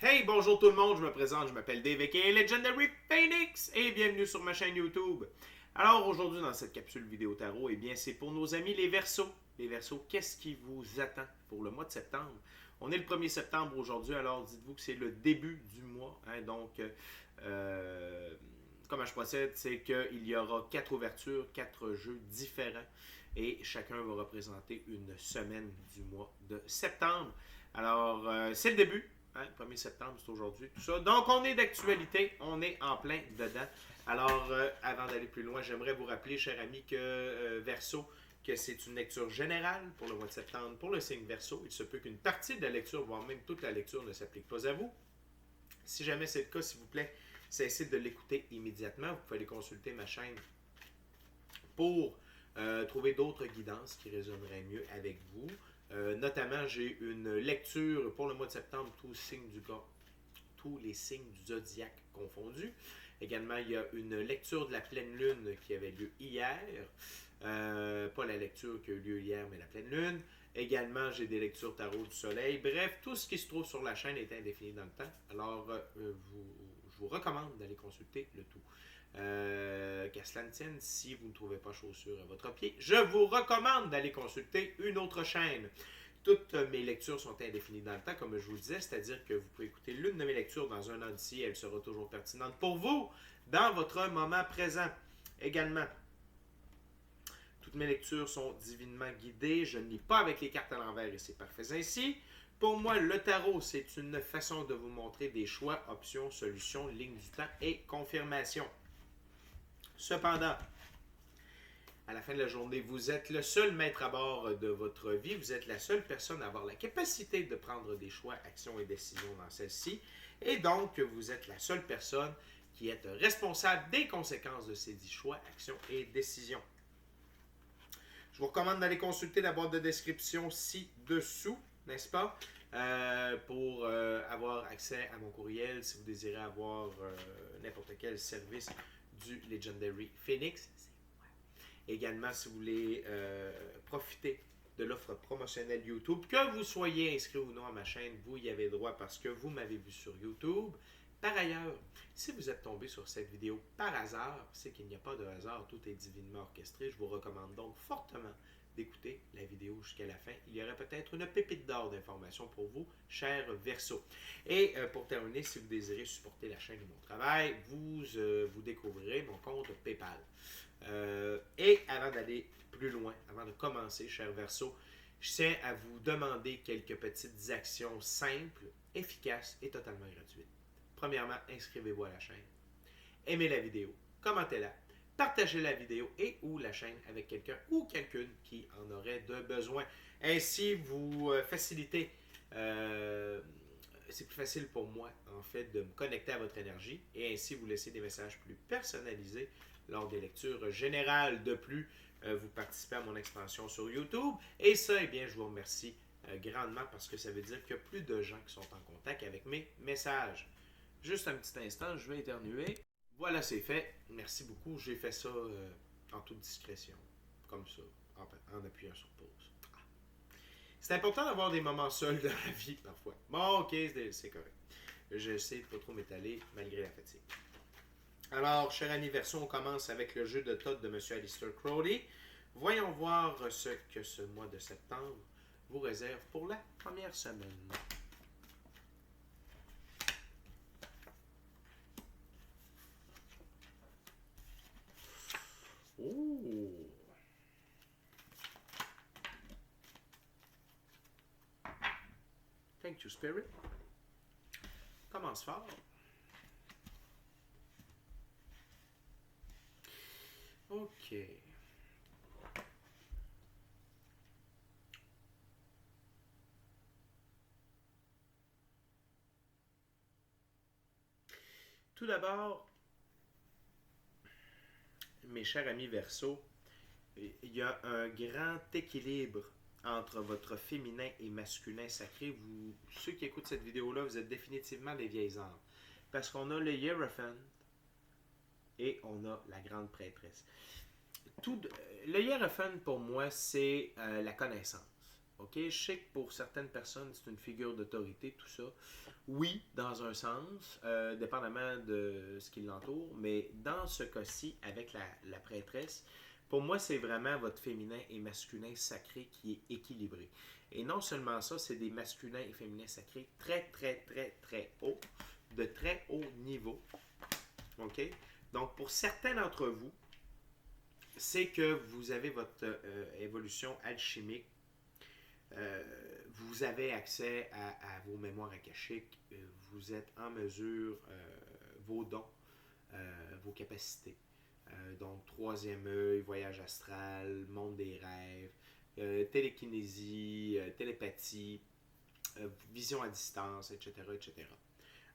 Hey, bonjour tout le monde, je me présente, je m'appelle Dave aka Legendary Phoenix et bienvenue sur ma chaîne YouTube. Alors aujourd'hui dans cette capsule vidéo tarot, eh bien c'est pour nos amis les Verseaux. Les Verseaux, qu'est-ce qui vous attend pour le mois de septembre? On est le 1er septembre aujourd'hui, alors dites-vous que c'est le début du mois. Donc, comment je procède, c'est qu'il y aura 4 ouvertures, 4 jeux différents et chacun va représenter une semaine du mois de septembre. Alors, c'est le début. 1er septembre, c'est aujourd'hui, tout ça. Donc, on est d'actualité, on est en plein dedans. Alors, avant d'aller plus loin, j'aimerais vous rappeler, chers amis, que Verseau, que c'est une lecture générale pour le mois de septembre pour le signe Verseau. Il se peut qu'une partie de la lecture, voire même toute la lecture, ne s'applique pas à vous. Si jamais c'est le cas, s'il vous plaît, cessez de l'écouter immédiatement. Vous pouvez aller consulter ma chaîne pour trouver d'autres guidances qui résonneraient mieux avec vous. Notamment, j'ai une lecture pour le mois de septembre, tous les signes du zodiaque confondus. Également, il y a une lecture de la pleine lune qui avait lieu hier. Pas la lecture qui a eu lieu hier, mais la pleine lune. Également, j'ai des lectures tarot du soleil. Bref, tout ce qui se trouve sur la chaîne est indéfini dans le temps. Alors, je vous recommande d'aller consulter le tout. Qu'à cela ne tienne, si vous ne trouvez pas chaussures à votre pied, je vous recommande d'aller consulter une autre chaîne. Toutes mes lectures sont indéfinies dans le temps, comme je vous le disais, c'est-à-dire que vous pouvez écouter l'une de mes lectures dans un an d'ici, elle sera toujours pertinente pour vous dans votre moment présent. Également, toutes mes lectures sont divinement guidées, je ne lis pas avec les cartes à l'envers et c'est parfait ainsi. Pour moi, le tarot, c'est une façon de vous montrer des choix, options, solutions, lignes du temps et confirmations. Cependant, à la fin de la journée, vous êtes le seul maître à bord de votre vie. Vous êtes la seule personne à avoir la capacité de prendre des choix, actions et décisions dans celle-ci. Et donc, vous êtes la seule personne qui est responsable des conséquences de ces 10 choix, actions et décisions. Je vous recommande d'aller consulter la boîte de description ci-dessous, n'est-ce pas? Pour avoir accès à mon courriel si vous désirez avoir n'importe quel service du Legendary Phoenix. Également, si vous voulez profiter de l'offre promotionnelle YouTube, que vous soyez inscrit ou non à ma chaîne, vous y avez droit parce que vous m'avez vu sur YouTube. Par ailleurs, si vous êtes tombé sur cette vidéo par hasard, c'est qu'il n'y a pas de hasard, tout est divinement orchestré. Je vous recommande donc fortement d'écouter la vidéo jusqu'à la fin. Il y aurait peut-être une pépite d'or d'informations pour vous, cher Verseau. Et pour terminer, si vous désirez supporter la chaîne ou mon travail, vous découvrirez mon compte PayPal. Et avant d'aller plus loin, avant de commencer, cher Verseau, je tiens à vous demander quelques petites actions simples, efficaces et totalement gratuites. Premièrement, inscrivez-vous à la chaîne, aimez la vidéo, commentez-la, partagez la vidéo et ou la chaîne avec quelqu'un ou quelqu'une qui en aurait de besoin. Ainsi, vous facilitez, c'est plus facile pour moi, en fait, de me connecter à votre énergie et ainsi vous laisser des messages plus personnalisés lors des lectures générales. De plus, vous participez à mon expansion sur YouTube et ça, eh bien, je vous remercie grandement parce que ça veut dire qu'il y a plus de gens qui sont en contact avec mes messages. Juste un petit instant, je vais éternuer. Voilà, c'est fait. Merci beaucoup. J'ai fait ça en toute discrétion, comme ça, en appuyant sur pause. C'est important d'avoir des moments seuls dans la vie, parfois. Bon, ok, c'est correct. J'essaie de ne pas trop m'étaler, malgré la fatigue. Alors, cher ami Verseau, on commence avec le jeu de Todd de M. Aleister Crowley. Voyons voir ce que ce mois de septembre vous réserve pour la première semaine. Oh! Thank you, Spirit. Commence fort. OK. Tout d'abord, mes chers amis Verseau, il y a un grand équilibre entre votre féminin et masculin sacré. Ceux qui écoutent cette vidéo-là, vous êtes définitivement des vieilles âmes. Parce qu'on a le Hiérophant et on a la grande prêtresse. Le Hiérophant, pour moi, c'est la connaissance. OK? Je sais que pour certaines personnes, c'est une figure d'autorité, tout ça. Oui, dans un sens, dépendamment de ce qui l'entoure, mais dans ce cas-ci, avec la prêtresse, pour moi, c'est vraiment votre féminin et masculin sacré qui est équilibré. Et non seulement ça, c'est des masculins et féminins sacrés très, très, très, très hauts, de très haut niveau. OK? Donc, pour certains d'entre vous, c'est que vous avez votre évolution alchimique. Vous avez accès à vos mémoires akashiques. Vous êtes en mesure, vos dons, vos capacités. Donc, troisième œil, voyage astral, monde des rêves, télékinésie, télépathie, vision à distance, etc., etc.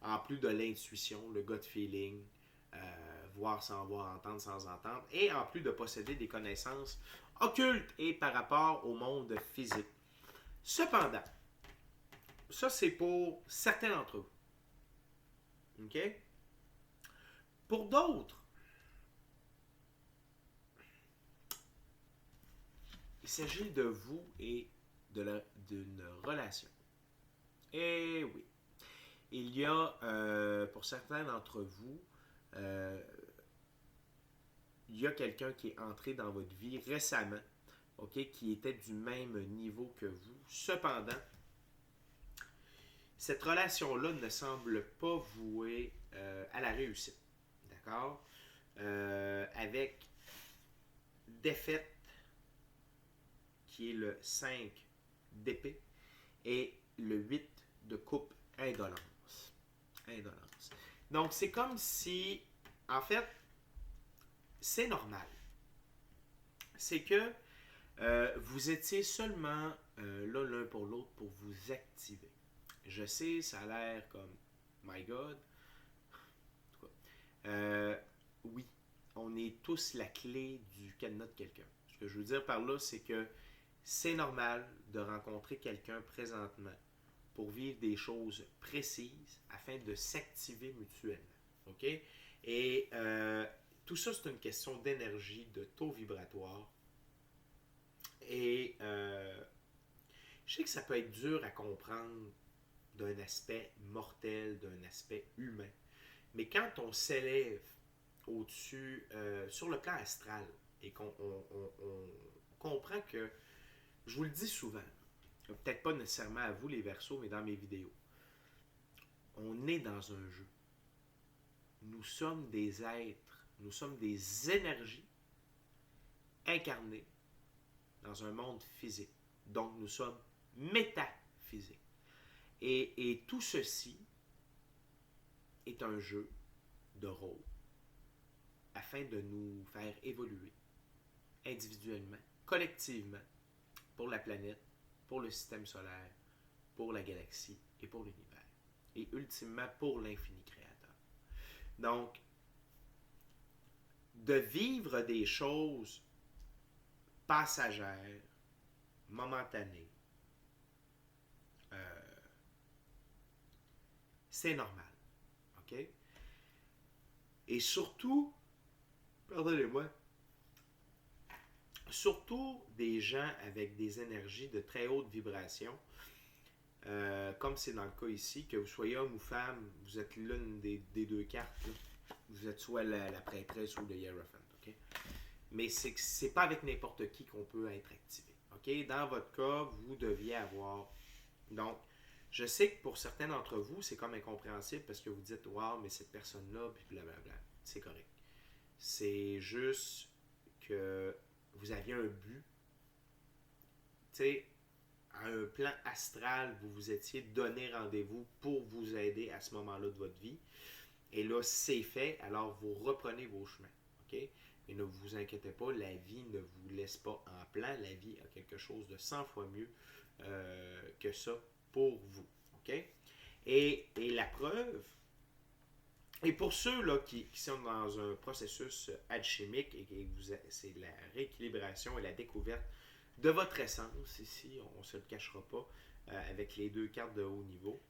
En plus de l'intuition, le gut feeling, voir sans voir, entendre sans entendre, et en plus de posséder des connaissances occultes et par rapport au monde physique. Cependant, ça c'est pour certains d'entre vous. OK? Pour d'autres, il s'agit de vous et d'une relation. Et oui, il y a, pour certains d'entre vous, euh, il y a quelqu'un qui est entré dans votre vie récemment, OK, qui était du même niveau que vous. Cependant, cette relation-là ne semble pas vouée à la réussite. D'accord? Avec défaite, qui est le 5 d'épée, et le 8 de coupe, indolence. Indolence. Donc, c'est comme si, en fait, c'est normal. C'est que vous étiez seulement là l'un pour l'autre pour vous activer. Je sais, ça a l'air comme My God. En tout cas, oui, on est tous la clé du cadenas de quelqu'un. Ce que je veux dire par là, c'est que c'est normal de rencontrer quelqu'un présentement pour vivre des choses précises afin de s'activer mutuellement. OK? Et tout ça, c'est une question d'énergie, de taux vibratoire. Et je sais que ça peut être dur à comprendre d'un aspect mortel, d'un aspect humain. Mais quand on s'élève au-dessus, sur le plan astral, et qu'on comprend que, je vous le dis souvent, peut-être pas nécessairement à vous les Verseaux, mais dans mes vidéos, on est dans un jeu. Nous sommes des êtres, nous sommes des énergies incarnées dans un monde physique. Donc nous sommes métaphysiques. Et tout ceci est un jeu de rôle afin de nous faire évoluer individuellement, collectivement, pour la planète, pour le système solaire, pour la galaxie et pour l'univers. Et ultimement pour l'infini créateur. Donc, de vivre des choses passagères, momentanées, c'est normal. OK? Et surtout, pardonnez-moi, surtout des gens avec des énergies de très haute vibration, comme c'est dans le cas ici, que vous soyez homme ou femme, vous êtes l'une des deux cartes. Là. Vous êtes soit la prêtresse ou le Hierophant. Okay? Mais c'est pas avec n'importe qui qu'on peut être activé. Okay? Dans votre cas, vous deviez avoir... Donc, je sais que pour certains d'entre vous, c'est comme incompréhensible parce que vous dites « Wow, mais cette personne-là, puis blablabla. » C'est correct. C'est juste que vous aviez un but. Tu sais, à un plan astral, vous vous étiez donné rendez-vous pour vous aider à ce moment-là de votre vie. Et là, c'est fait, alors vous reprenez vos chemins. OK? Mais ne vous inquiétez pas, la vie ne vous laisse pas en plan. La vie a quelque chose de 100 fois mieux que ça pour vous. OK? Et la preuve, et pour ceux là, qui sont dans un processus alchimique et c'est la rééquilibration et la découverte de votre essence, ici, on ne se le cachera pas, avec les deux cartes de haut niveau,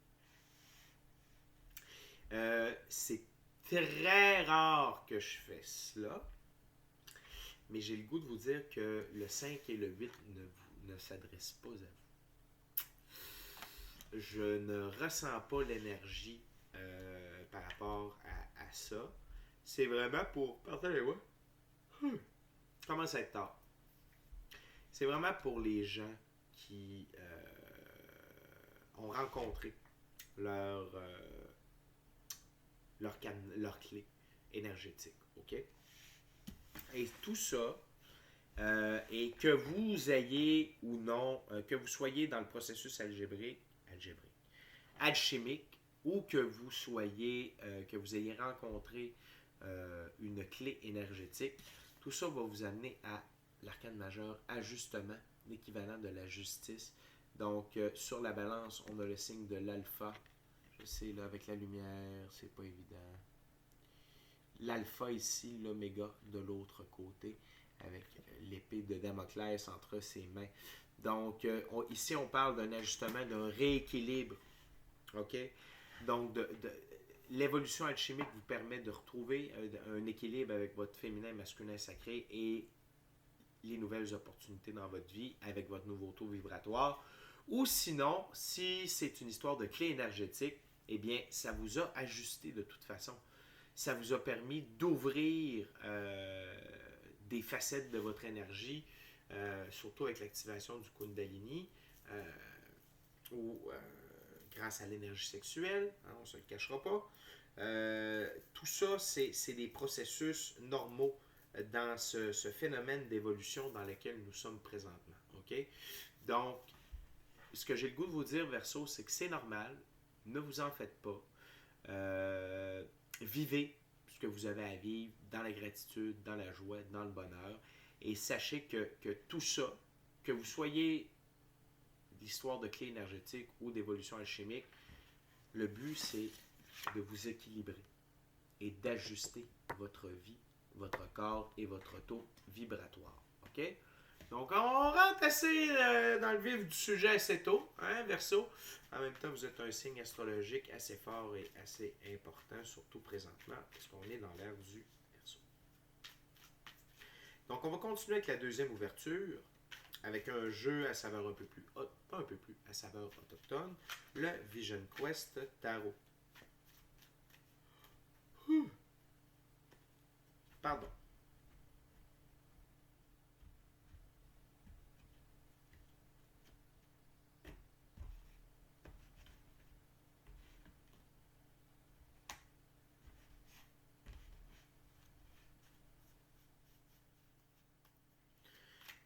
c'est très rare que je fais cela, mais j'ai le goût de vous dire que le 5 et le 8 ne s'adressent pas à vous. je ne ressens pas l'énergie par rapport à ça. C'est vraiment pour... Pardonnez-moi. Je commence à être tard. C'est vraiment pour les gens qui ont rencontré leur, leur clé énergétique. OK? Et tout ça, et que vous ayez ou non, que vous soyez dans le processus alchimique, ou que vous soyez, que vous ayez rencontré une clé énergétique, tout ça va vous amener à l'arcane majeur, ajustement, l'équivalent de la justice. Donc, sur la balance, on a le signe de l'alpha. Je sais, là, avec la lumière, c'est pas évident. L'alpha ici, l'oméga de l'autre côté, avec l'épée de Damoclès entre ses mains. Donc, ici, on parle d'un ajustement, d'un rééquilibre. OK? Donc, l'évolution alchimique vous permet de retrouver un équilibre avec votre féminin, masculin sacré et les nouvelles opportunités dans votre vie avec votre nouveau taux vibratoire. Ou sinon, si c'est une histoire de clé énergétique, eh bien, ça vous a ajusté de toute façon. Ça vous a permis d'ouvrir des facettes de votre énergie, surtout avec l'activation du Kundalini, ou grâce à l'énergie sexuelle, hein, on ne se le cachera pas. Tout ça, c'est des processus normaux dans ce phénomène d'évolution dans lequel nous sommes présentement. Okay? Donc, ce que j'ai le goût de vous dire, Verseau, c'est que c'est normal, ne vous en faites pas. Vivez ce que vous avez à vivre dans la gratitude, dans la joie, dans le bonheur. Et sachez que tout ça, que vous soyez d'histoire de clé énergétique ou d'évolution alchimique, le but, c'est de vous équilibrer et d'ajuster votre vie, votre corps et votre taux vibratoire. OK? Donc, on rentre assez dans le vif du sujet assez tôt, hein, Verseau. En même temps, vous êtes un signe astrologique assez fort et assez important, surtout présentement, parce qu'on est dans l'ère du Verseau. Donc, on va continuer avec la deuxième ouverture, avec un jeu à saveur un peu plus pas un peu plus, à saveur autochtone, le Vision Quest Tarot. Pardon.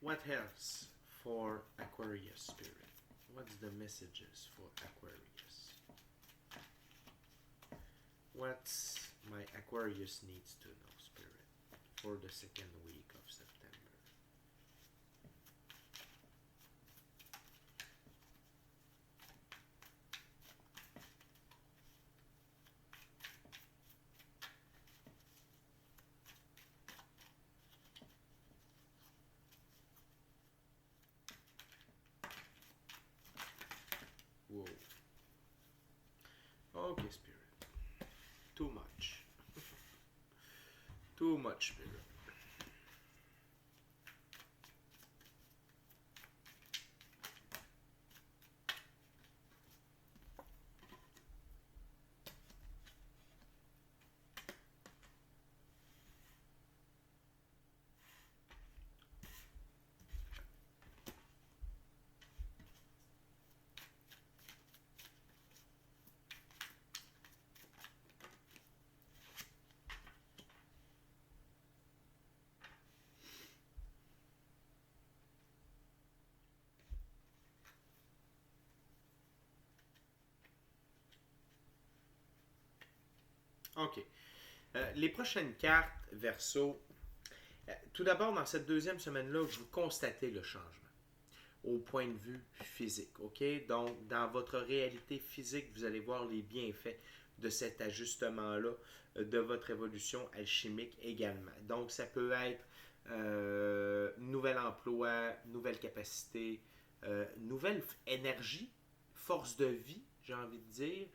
What else for Aquarius Spirit? What's the messages for Aquarius? What's my Aquarius needs to know, Spirit, for the second week of September? Whoa. Okay, Spirit. Too much. Too much, Spirit. OK. Les prochaines cartes, Verseau. Tout d'abord, dans cette deuxième semaine-là, vous constatez le changement au point de vue physique. OK? Donc, dans votre réalité physique, vous allez voir les bienfaits de cet ajustement-là, de votre évolution alchimique également. Donc, ça peut être nouvel emploi, nouvelle capacité, nouvelle énergie, force de vie, j'ai envie de dire,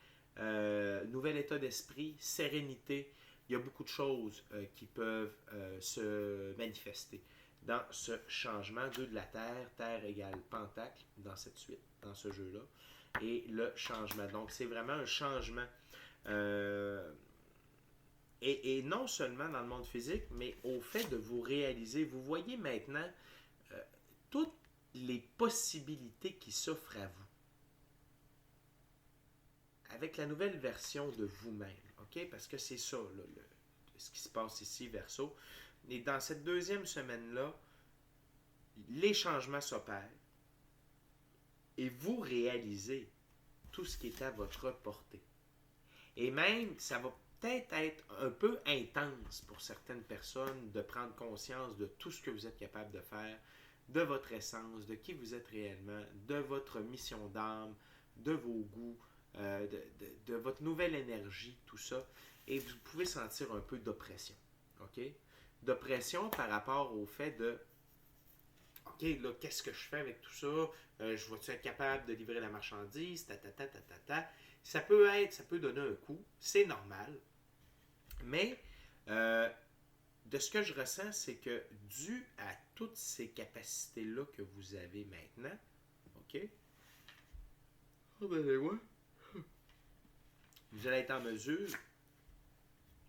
nouvel état d'esprit, sérénité. Il y a beaucoup de choses qui peuvent se manifester dans ce changement. 2 de la Terre, Terre égale Pentacle dans cette suite, dans ce jeu-là. et le changement. Donc, c'est vraiment un changement. Euh, et non seulement dans le monde physique, mais au fait de vous réaliser. Vous voyez maintenant euh, toutes les possibilités qui s'offrent à vous avec la nouvelle version de vous-même. OK? Parce que c'est ça, là, ce qui se passe ici, Verseau. Et dans cette deuxième semaine-là, les changements s'opèrent et vous réalisez tout ce qui est à votre portée. Et même, ça va peut-être être un peu intense pour certaines personnes de prendre conscience de tout ce que vous êtes capable de faire, de votre essence, de qui vous êtes réellement, de votre mission d'âme, de vos goûts, de votre nouvelle énergie, tout ça. Et vous pouvez sentir un peu d'oppression. OK? D'oppression par rapport au fait de OK, là, qu'est-ce que je fais avec tout ça? Je vais-tu être capable de livrer la marchandise? Ça peut donner un coup, c'est normal. Mais euh, de ce que je ressens, c'est que dû à toutes ces capacités-là que vous avez maintenant, OK? Oh ben, c'est moi. Vous allez être en mesure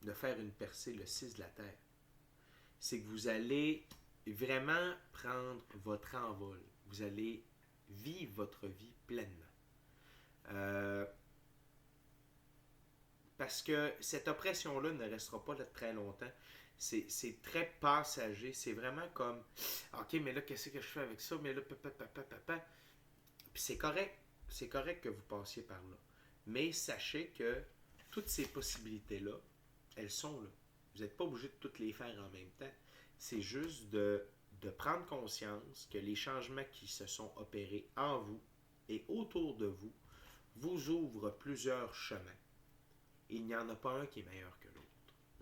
de faire une percée le 6 de la Terre. C'est que vous allez vraiment prendre votre envol. Vous allez vivre votre vie pleinement. Euh, parce que cette oppression-là ne restera pas là très longtemps. C'est très passager. C'est vraiment comme, OK, mais là, qu'est-ce que je fais avec ça? Mais là, papa. Puis c'est correct. C'est correct que vous passiez par là. Mais sachez que toutes ces possibilités-là, elles sont là. Vous n'êtes pas obligé de toutes les faire en même temps. C'est juste de prendre conscience que les changements qui se sont opérés en vous et autour de vous vous ouvrent plusieurs chemins. Il n'y en a pas un qui est meilleur que l'autre.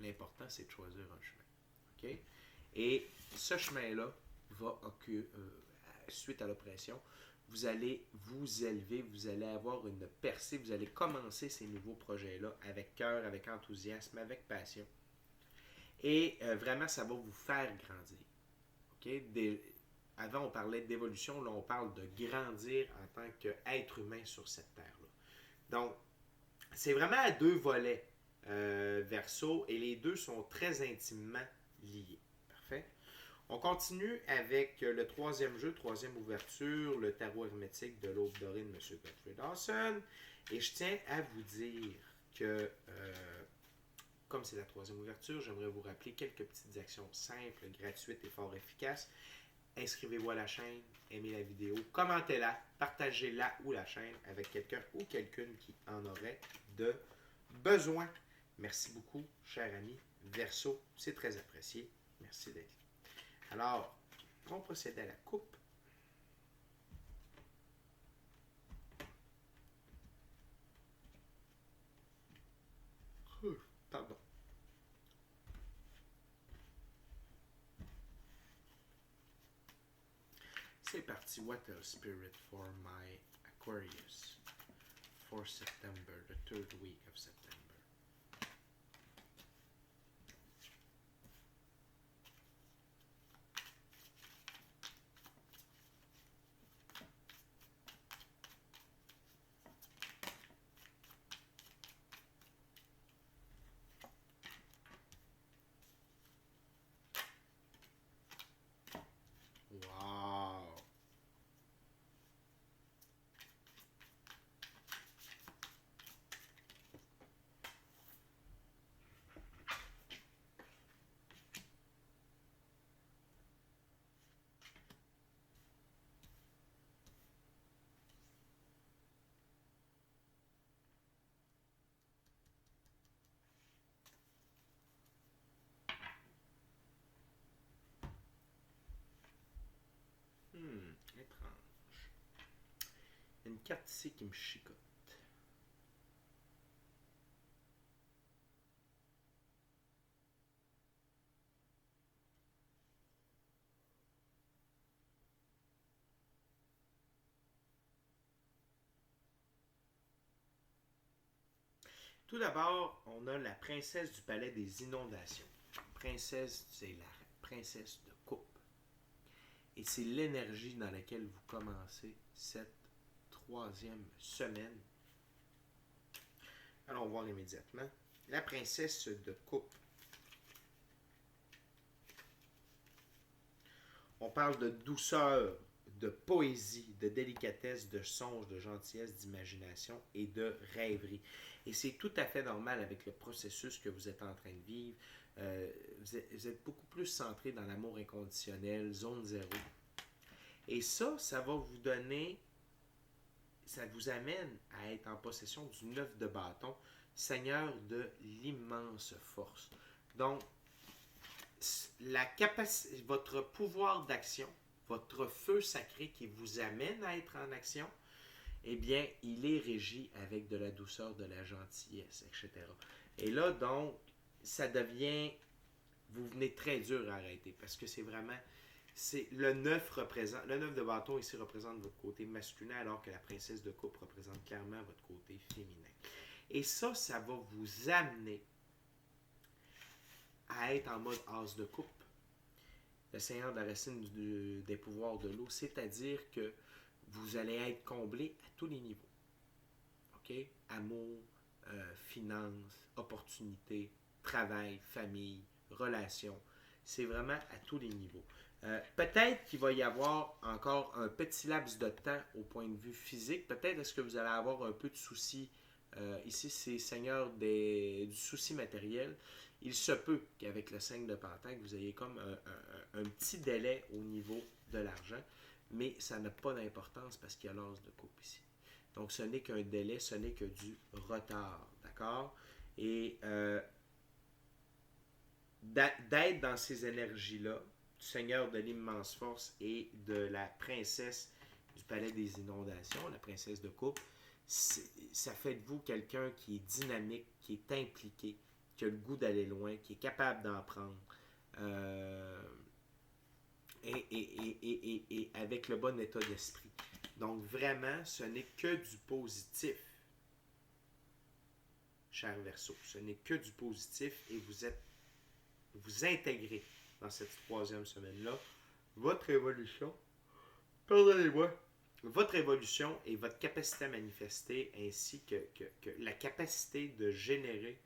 L'important, c'est de choisir un chemin. OK? Et ce chemin-là va suite à l'oppression, vous allez vous élever, vous allez avoir une percée, vous allez commencer ces nouveaux projets-là avec cœur, avec enthousiasme, avec passion. Et vraiment, ça va vous faire grandir. OK? Avant, on parlait d'évolution, là, on parle de grandir en tant qu'être humain sur cette terre-là. Donc, c'est vraiment à deux volets, Verseau, et les deux sont très intimement liés. Parfait. On continue avec le troisième jeu, troisième ouverture, le tarot hermétique de l'Aube dorée de M. Godfrey Dawson. Et je tiens à vous dire que, comme c'est la troisième ouverture, j'aimerais vous rappeler quelques petites actions simples, gratuites et fort efficaces. Inscrivez-vous à la chaîne, aimez la vidéo, commentez-la, partagez-la ou la chaîne avec quelqu'un ou quelqu'une qui en aurait de besoin. Merci beaucoup, cher ami Verseau, c'est très apprécié. Merci d'être là. Alors, on procède à la coupe. Pardon. C'est parti. What a spirit for my Aquarius for September, the third week of September. Wow! Étrange. Il y a une carte ici qui me chicote. Tout d'abord, on a la princesse du palais des inondations. Princesse, c'est la princesse de coupe. Et c'est l'énergie dans laquelle vous commencez cette troisième semaine. Allons voir immédiatement. La princesse de coupe. On parle de douceur, de poésie, de délicatesse, de songe, de gentillesse, d'imagination et de rêverie. Et c'est tout à fait normal avec le processus que vous êtes en train de vivre. Vous êtes beaucoup plus centré dans l'amour inconditionnel, zone zéro. Et ça va vous donner, ça vous amène à être en possession du 9 de bâton, seigneur de l'immense force. Donc, votre pouvoir d'action, votre feu sacré qui vous amène à être en action, eh bien, il est régi avec de la douceur, de la gentillesse, etc. Et là, donc, ça devient, vous venez très dur à arrêter, parce que c'est vraiment, le 9 de bâton ici représente votre côté masculin, alors que la princesse de coupe représente clairement votre côté féminin. Et ça va vous amener à être en mode as de coupe, le seigneur de la racine des pouvoirs de l'eau, c'est-à-dire que vous allez être comblé à tous les niveaux. OK? Amour, finances, opportunités, travail, famille, relations. C'est vraiment à tous les niveaux. Peut-être qu'il va y avoir encore un petit laps de temps au point de vue physique. Peut-être est-ce que vous allez avoir un peu de soucis. Ici, c'est seigneur du souci matériel. Il se peut qu'avec le 5 de Pentacle, vous ayez comme un petit délai au niveau de l'argent, mais ça n'a pas d'importance parce qu'il y a l'as de coupe ici. Donc, ce n'est qu'un délai, ce n'est que du retard, d'accord? Et d'être dans ces énergies-là, du Seigneur de l'immense force et de la princesse du palais des inondations, la princesse de coupe, ça fait de vous quelqu'un qui est dynamique, qui est impliqué, qui a le goût d'aller loin, qui est capable d'en prendre, et avec le bon état d'esprit. Donc vraiment, ce n'est que du positif, cher Verseau. Ce n'est que du positif et vous intégrez dans cette troisième semaine-là votre évolution, pardonnez-moi, votre évolution et votre capacité à manifester ainsi que la capacité de générer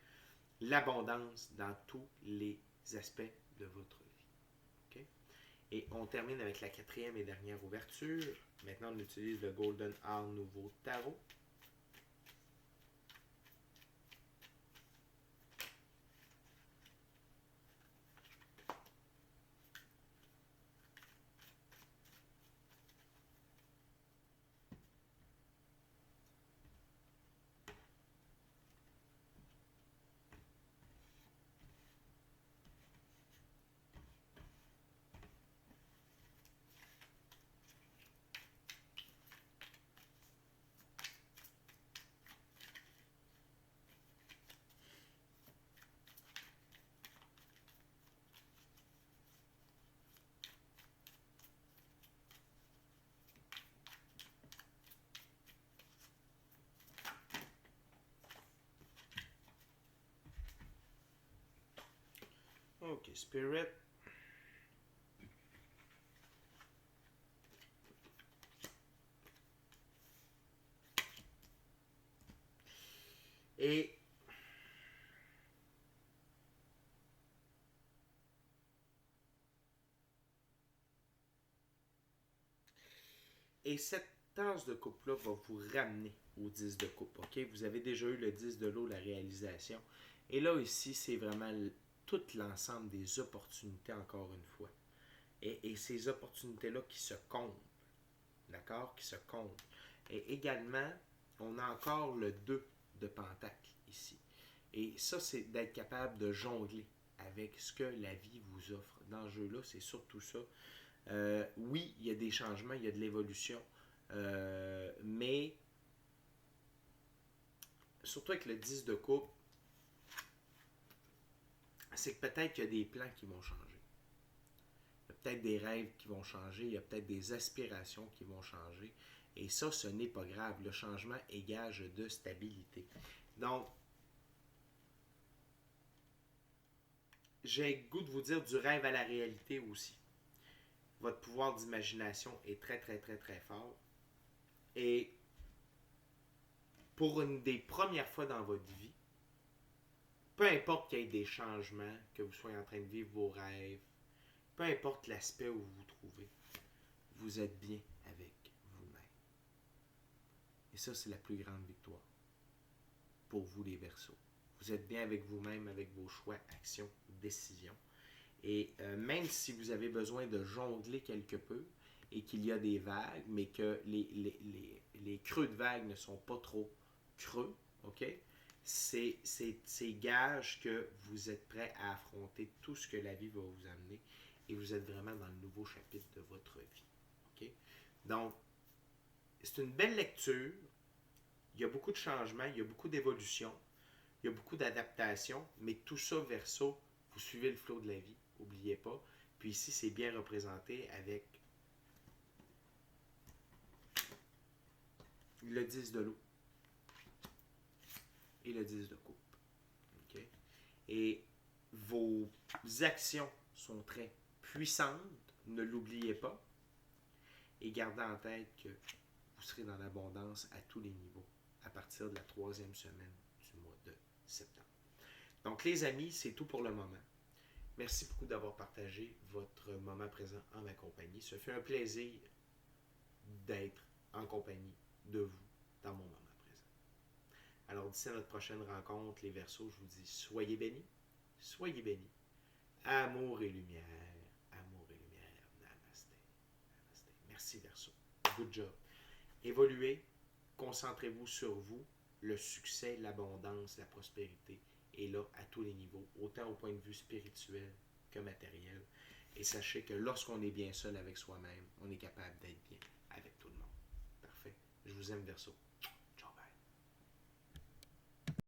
l'abondance dans tous les aspects de votre vie. Okay? Et on termine avec la quatrième et dernière ouverture. Maintenant, on utilise le Golden Art Nouveau Tarot. Ok, Spirit. Et cette tasse de coupe-là va vous ramener au 10 de coupe. Okay? Vous avez déjà eu le 10 de l'eau, la réalisation. Et là, ici, c'est vraiment tout l'ensemble des opportunités, encore une fois. Et ces opportunités-là qui se comblent. D'accord? Qui se comblent. Et également, on a encore le 2 de Pentacle ici. Et ça, c'est d'être capable de jongler avec ce que la vie vous offre. Dans ce jeu-là, c'est surtout ça. Oui, il y a des changements, il y a de l'évolution, mais surtout avec le 10 de coupe, c'est que peut-être qu'il y a des plans qui vont changer. Il y a peut-être des rêves qui vont changer, il y a peut-être des aspirations qui vont changer. Et ça, ce n'est pas grave. Le changement est gage de stabilité. Donc, j'ai le goût de vous dire du rêve à la réalité aussi. Votre pouvoir d'imagination est très, très, très, très fort. Et pour une des premières fois dans votre vie, peu importe qu'il y ait des changements, que vous soyez en train de vivre vos rêves, peu importe l'aspect où vous vous trouvez, vous êtes bien avec vous-même. Et ça, c'est la plus grande victoire pour vous, les Verseaux. Vous êtes bien avec vous-même, avec vos choix, actions, décisions. Et même si vous avez besoin de jongler quelque peu et qu'il y a des vagues, mais que les creux de vagues ne sont pas trop creux, OK? C'est gage que vous êtes prêt à affronter tout ce que la vie va vous amener et vous êtes vraiment dans le nouveau chapitre de votre vie. OK? Donc, c'est une belle lecture. Il y a beaucoup de changements, il y a beaucoup d'évolutions, il y a beaucoup d'adaptations, mais tout ça, Verseau, vous suivez le flot de la vie, n'oubliez pas. Puis ici, c'est bien représenté avec le 10 de l'eau et le 10 de coupe. Okay? Et vos actions sont très puissantes, ne l'oubliez pas. Et gardez en tête que vous serez dans l'abondance à tous les niveaux à partir de la 3e semaine du mois de septembre. Donc les amis, c'est tout pour le moment. Merci beaucoup d'avoir partagé votre moment présent en ma compagnie. Ça fait un plaisir d'être en compagnie de vous dans mon moment présent. Alors d'ici à notre prochaine rencontre, les Verseaux, je vous dis soyez bénis, soyez bénis. Amour et lumière, amour et lumière. Namasté, namasté. Merci Verseau. Good job. Évoluez, concentrez-vous sur vous, le succès, l'abondance, la prospérité est là à tous les niveaux, autant au point de vue spirituel que matériel. Et sachez que lorsqu'on est bien seul avec soi-même, on est capable d'être bien avec tout le monde. Parfait. Je vous aime, Verseau.